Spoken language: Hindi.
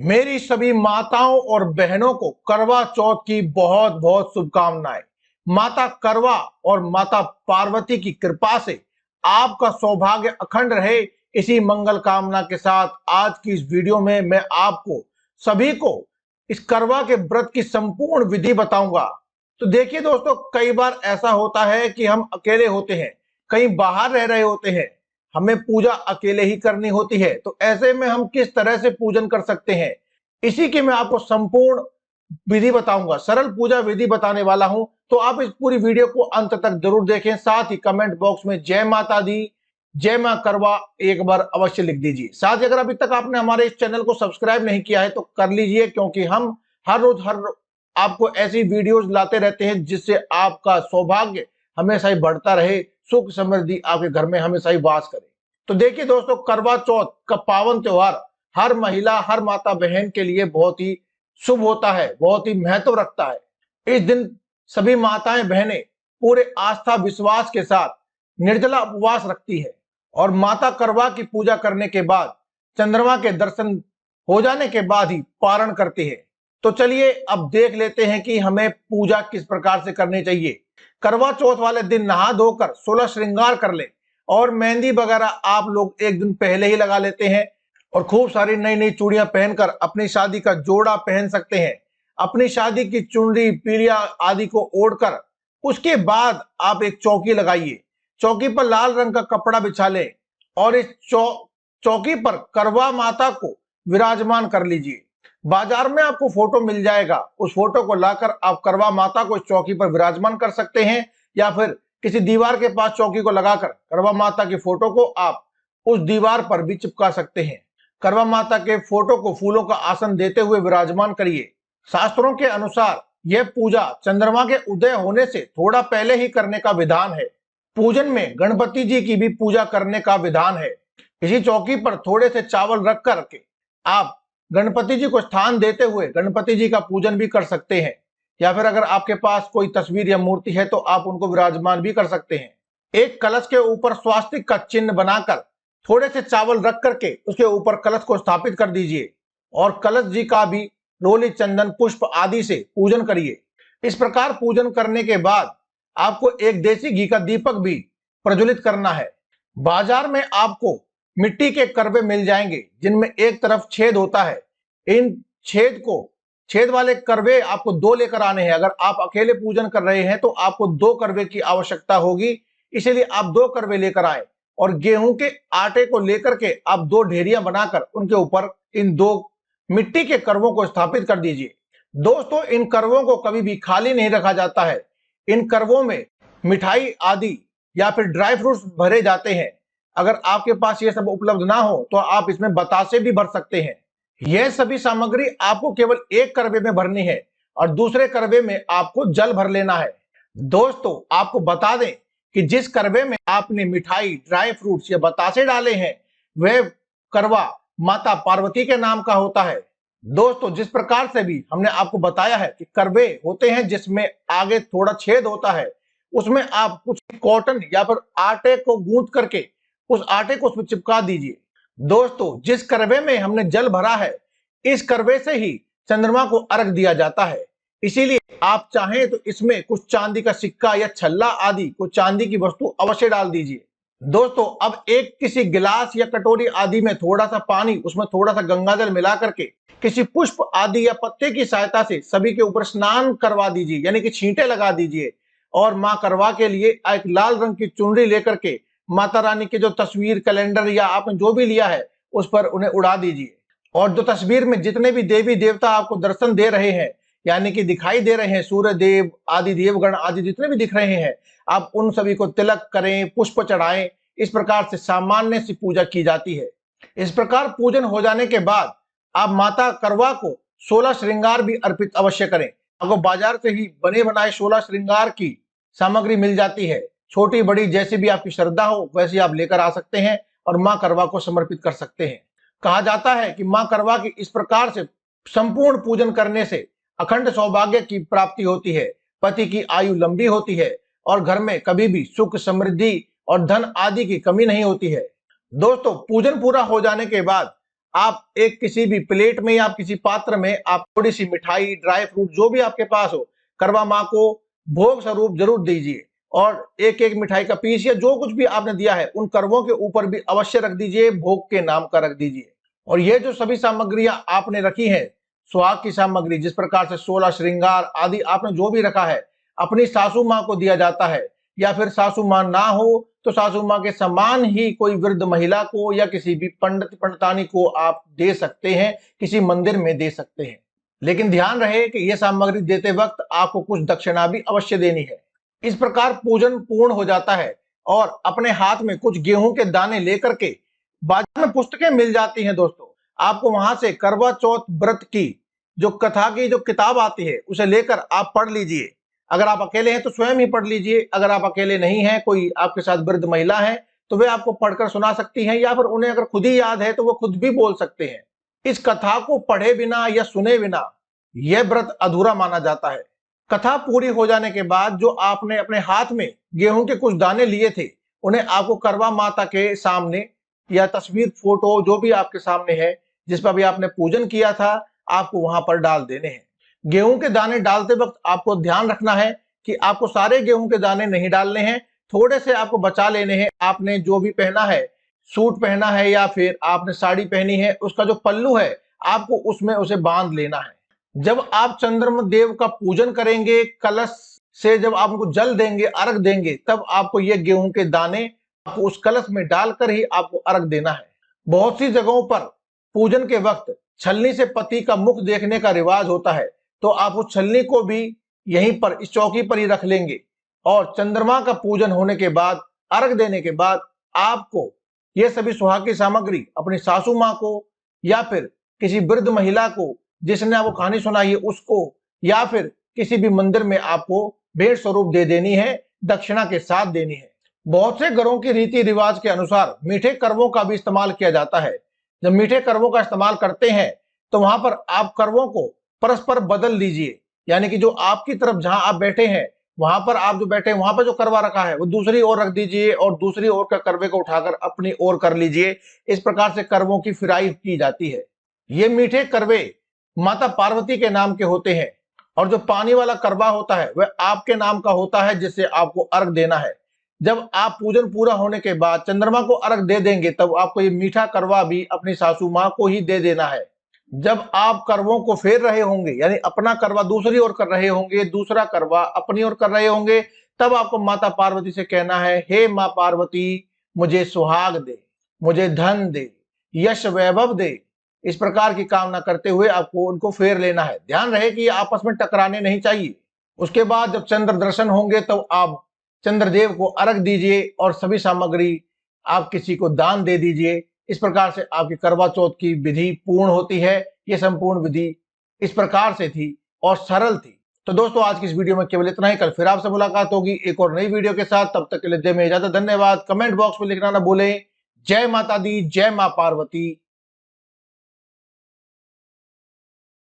मेरी सभी माताओं और बहनों को करवा चौथ की बहुत बहुत शुभकामनाएं। माता करवा और माता पार्वती की कृपा से आपका सौभाग्य अखंड रहे। इसी मंगल कामना के साथ आज की इस वीडियो में मैं आपको सभी को इस करवा के व्रत की संपूर्ण विधि बताऊंगा। तो देखिए दोस्तों, कई बार ऐसा होता है कि हम अकेले होते हैं, कहीं बाहर रह रहे होते हैं, हमें पूजा अकेले ही करनी होती है। तो ऐसे में हम किस तरह से पूजन कर सकते हैं, इसी की मैं आपको संपूर्ण विधि बताऊंगा, सरल पूजा विधि बताने वाला हूं। तो आप इस पूरी वीडियो को अंत तक जरूर देखें। साथ ही कमेंट बॉक्स में जय माता दी, जय मां करवा एक बार अवश्य लिख दीजिए। साथ ही अगर अभी तक आपने हमारे इस चैनल को सब्सक्राइब नहीं किया है तो कर लीजिए, क्योंकि हम हर रोज आपको ऐसी वीडियोस लाते रहते हैं जिससे आपका सौभाग्य हमेशा ही बढ़ता रहे, सुख समृद्धि आपके घर में हमेशा ही वास करे। तो देखिए दोस्तों, करवा चौथ का पावन त्योहार हर महिला, हर माता बहन के लिए बहुत ही शुभ होता है, बहुत ही महत्व रखता है। इस दिन सभी माताएं बहनें पूरे आस्था विश्वास के साथ निर्जला उपवास रखती है और माता करवा की पूजा करने के बाद चंद्रमा के दर्शन हो जाने के बाद ही पारण करती है। तो चलिए अब देख लेते हैं कि हमें पूजा किस प्रकार से करनी चाहिए। करवा चौथ वाले दिन नहा धोकर 16 श्रृंगार कर ले और मेहंदी वगैरह आप लोग एक दिन पहले ही लगा लेते हैं और खूब सारी नई नई चूड़ियां पहनकर अपनी शादी का जोड़ा पहन सकते हैं। अपनी शादी की चुनरी पीलिया आदि को ओढ़कर उसके बाद आप एक चौकी लगाइए। चौकी पर लाल रंग का कपड़ा बिछा लें और इस चौकी पर करवा माता को विराजमान कर लीजिए। बाजार में आपको फोटो मिल जाएगा, उस फोटो को लाकर आप करवा माता को इस चौकी पर विराजमान कर सकते हैं, या फिर किसी दीवार के पास चौकी को लगाकर करवा माता की फोटो को आप उस दीवार पर भी चिपका सकते हैं। करवा माता के फोटो को फूलों का आसन देते हुए विराजमान करिए। शास्त्रों के अनुसार यह पूजा चंद्रमा के उदय होने से थोड़ा पहले ही करने का विधान है। पूजन में गणपति जी की भी पूजा करने का विधान है। इसी चौकी पर थोड़े से चावल रख करके आप गणपति जी को स्थान देते हुए गणपति जी का पूजन भी कर सकते हैं, या फिर अगर आपके पास कोई तस्वीर या मूर्ति है तो आप उनको विराजमान भी कर सकते हैं। एक कलश के ऊपर स्वास्तिक का चिन्ह बनाकर थोड़े से चावल रख करके उसके ऊपर कलश को स्थापित कर दीजिए और कलश जी का भी रोली चंदन पुष्प आदि से पूजन करिए। इस प्रकार पूजन करने के बाद आपको एक देसी घी का दीपक भी प्रज्वलित करना है। बाजार में आपको मिट्टी के करवे मिल जाएंगे जिनमें एक तरफ छेद होता है। इन छेद वाले करवे आपको 2 लेकर आने हैं। अगर आप अकेले पूजन कर रहे हैं तो आपको 2 करवे की आवश्यकता होगी, इसीलिए आप 2 करवे लेकर आए और गेहूं के आटे को लेकर के आप 2 ढेरियां बनाकर उनके ऊपर इन 2 मिट्टी के करवों को स्थापित कर दीजिए। दोस्तों, इन करवों को कभी भी खाली नहीं रखा जाता है। इन करवों में मिठाई आदि या फिर ड्राई फ्रूट्स भरे जाते हैं। अगर आपके पास ये सब उपलब्ध ना हो तो आप इसमें बतासे भी भर सकते हैं। यह सभी सामग्री आपको केवल एक करवे में भरनी है और दूसरे करवे में आपको जल भर लेना है। दोस्तों, आपको बता दें कि जिस करवे में आपने मिठाई, ड्राई फ्रूट्स या बतासे डाले हैं वह करवा माता पार्वती के नाम का होता है। दोस्तों, जिस प्रकार से भी हमने आपको बताया है कि करवे होते हैं जिसमें आगे थोड़ा छेद होता है, उसमें आप कुछ कॉटन या फिर आटे को गूंथ करके उस आटे को उसमें चिपका दीजिए। दोस्तों, जिस करवे में हमने जल भरा है, इस करवे से ही चंद्रमा को अर्घ दिया जाता है। इसीलिए आप चाहें तो इसमें कुछ चांदी का सिक्का या छल्ला आदि कुछ चांदी की वस्तु अवश्य डाल दीजिए। दोस्तों, अब एक किसी गिलास या कटोरी आदि में थोड़ा सा पानी, उसमें थोड़ा सा गंगा जल मिला करके किसी पुष्प आदि या पत्ते की सहायता से सभी के ऊपर स्नान करवा दीजिए, यानी कि छींटे लगा दीजिए। और मां करवा के लिए एक लाल रंग की चुनरी लेकर के माता रानी की जो तस्वीर, कैलेंडर या आपने जो भी लिया है उस पर उन्हें उड़ा दीजिए। और जो तस्वीर में जितने भी देवी देवता आपको दर्शन दे रहे हैं, यानी कि दिखाई दे रहे हैं, सूर्य देव आदि देवगण आदि जितने भी दिख रहे हैं, आप उन सभी को तिलक करें, पुष्प चढ़ाएं। इस प्रकार से सामान्य सी पूजा की जाती है। इस प्रकार पूजन हो जाने के बाद आप माता करवा को 16 श्रृंगार भी अर्पित अवश्य करें। आपको बाजार से ही बने बनाए 16 श्रृंगार की सामग्री मिल जाती है। छोटी बड़ी जैसी भी आपकी श्रद्धा हो वैसी आप लेकर आ सकते हैं और मां करवा को समर्पित कर सकते हैं। कहा जाता है कि मां करवा की इस प्रकार से संपूर्ण पूजन करने से अखंड सौभाग्य की प्राप्ति होती है, पति की आयु लंबी होती है और घर में कभी भी सुख समृद्धि और धन आदि की कमी नहीं होती है। दोस्तों, पूजन पूरा हो जाने के बाद आप एक किसी भी प्लेट में या किसी पात्र में आप थोड़ी सी मिठाई, ड्राई फ्रूट जो भी आपके पास हो, करवा माँ को भोग स्वरूप जरूर दीजिए। और एक एक मिठाई का पीस या जो कुछ भी आपने दिया है उन करवों के ऊपर भी अवश्य रख दीजिए, भोग के नाम का रख दीजिए। और ये जो सभी सामग्रियां आपने रखी हैं, सुहाग की सामग्री जिस प्रकार से 16 श्रृंगार आदि आपने जो भी रखा है, अपनी सासू माँ को दिया जाता है, या फिर सासू माँ ना हो तो सासू माँ के समान ही कोई वृद्ध महिला को या किसी भी पंडित पंडितानी को आप दे सकते हैं, किसी मंदिर में दे सकते हैं। लेकिन ध्यान रहे कि यह सामग्री देते वक्त आपको कुछ दक्षिणा भी अवश्य देनी है। इस प्रकार पूजन पूर्ण हो जाता है और अपने हाथ में कुछ गेहूं के दाने लेकर के, बाजार में पुस्तकें मिल जाती हैं दोस्तों, आपको वहां से करवा चौथ व्रत की जो कथा की जो किताब आती है उसे लेकर आप पढ़ लीजिए। अगर आप अकेले हैं तो स्वयं ही पढ़ लीजिए, अगर आप अकेले नहीं हैं, कोई आपके साथ वृद्ध महिला है तो वे आपको पढ़कर सुना सकती हैं, या फिर उन्हें अगर खुद ही याद है तो वो खुद भी बोल सकते हैं। इस कथा को पढ़े बिना या सुने बिना यह व्रत अधूरा माना जाता है। कथा पूरी हो जाने के बाद जो आपने अपने हाथ में गेहूं के कुछ दाने लिए थे, उन्हें आपको करवा माता के सामने या तस्वीर, फोटो जो भी आपके सामने है जिस पर भी आपने पूजन किया था, आपको वहां पर डाल देने हैं। गेहूं के दाने डालते वक्त आपको ध्यान रखना है कि आपको सारे गेहूं के दाने नहीं डालने हैं, थोड़े से आपको बचा लेने हैं। आपने जो भी पहना है, सूट पहना है या फिर आपने साड़ी पहनी है, उसका जो पल्लू है आपको उसमें उसे बांध लेना है। जब आप चंद्रमा देव का पूजन करेंगे, कलश से जब आप उनको जल देंगे, अर्घ देंगे, तब आपको ये गेहूं के दाने आपको उस कलश में डालकर ही आपको अर्घ देना है। बहुत सी जगहों पर पूजन के वक्त छलनी से पति का मुख देखने का रिवाज होता है, तो आप उस छलनी को भी यहीं पर इस चौकी पर ही रख लेंगे और चंद्रमा का पूजन होने के बाद, अर्घ देने के बाद आपको ये सभी सुहाग की सामग्री अपनी सासू माँ को या फिर किसी वृद्ध महिला को जिसने आपको कहानी सुनाई है उसको, या फिर किसी भी मंदिर में आपको भेंट स्वरूप दे देनी है, दक्षिणा के साथ देनी है। बहुत से घरों की रीति रिवाज के अनुसार मीठे करवों का भी इस्तेमाल किया जाता है। जब मीठे करवों का इस्तेमाल करते हैं तो वहां पर आप करवों को परस्पर बदल लीजिए, यानी कि जो आपकी तरफ जहां आप बैठे हैं वहां पर आप जो बैठे हैं वहां पर जो करवा रखा है वो दूसरी ओर रख दीजिए और दूसरी ओर का करवे को उठाकर अपनी ओर कर लीजिए। इस प्रकार से करवों की फिराई की जाती है। ये मीठे करवे माता पार्वती के नाम के होते हैं और जो पानी वाला करवा होता है वह आपके नाम का होता है, जिससे आपको अर्घ देना है। जब आप पूजन पूरा होने के बाद चंद्रमा को अर्घ दे देंगे तब आपको ये मीठा करवा भी अपनी सासू माँ को ही दे देना है। जब आप करवों को फेर रहे होंगे, यानी अपना करवा दूसरी ओर कर रहे होंगे, दूसरा करवा अपनी ओर कर रहे होंगे, तब आपको माता पार्वती से कहना है, हे माँ पार्वती मुझे सुहाग दे, मुझे धन दे, यश वैभव दे। इस प्रकार की कामना करते हुए आपको उनको फेर लेना है। ध्यान रहे कि ये आपस में टकराने नहीं चाहिए। उसके बाद जब चंद्र दर्शन होंगे तो आप चंद्रदेव को अर्घ दीजिए और सभी सामग्री आप किसी को दान दे दीजिए। इस प्रकार से आपकी करवा चौथ की विधि पूर्ण होती है। ये संपूर्ण विधि इस प्रकार से थी और सरल थी। तो दोस्तों आज की इस वीडियो में केवल इतना ही। कल फिर आपसे मुलाकात होगी एक और नई वीडियो के साथ। तब तक के लिए दे में इजाजत। धन्यवाद। कमेंट बॉक्स में लिखना ना भूलें। जय माता दी, जय मां पार्वती।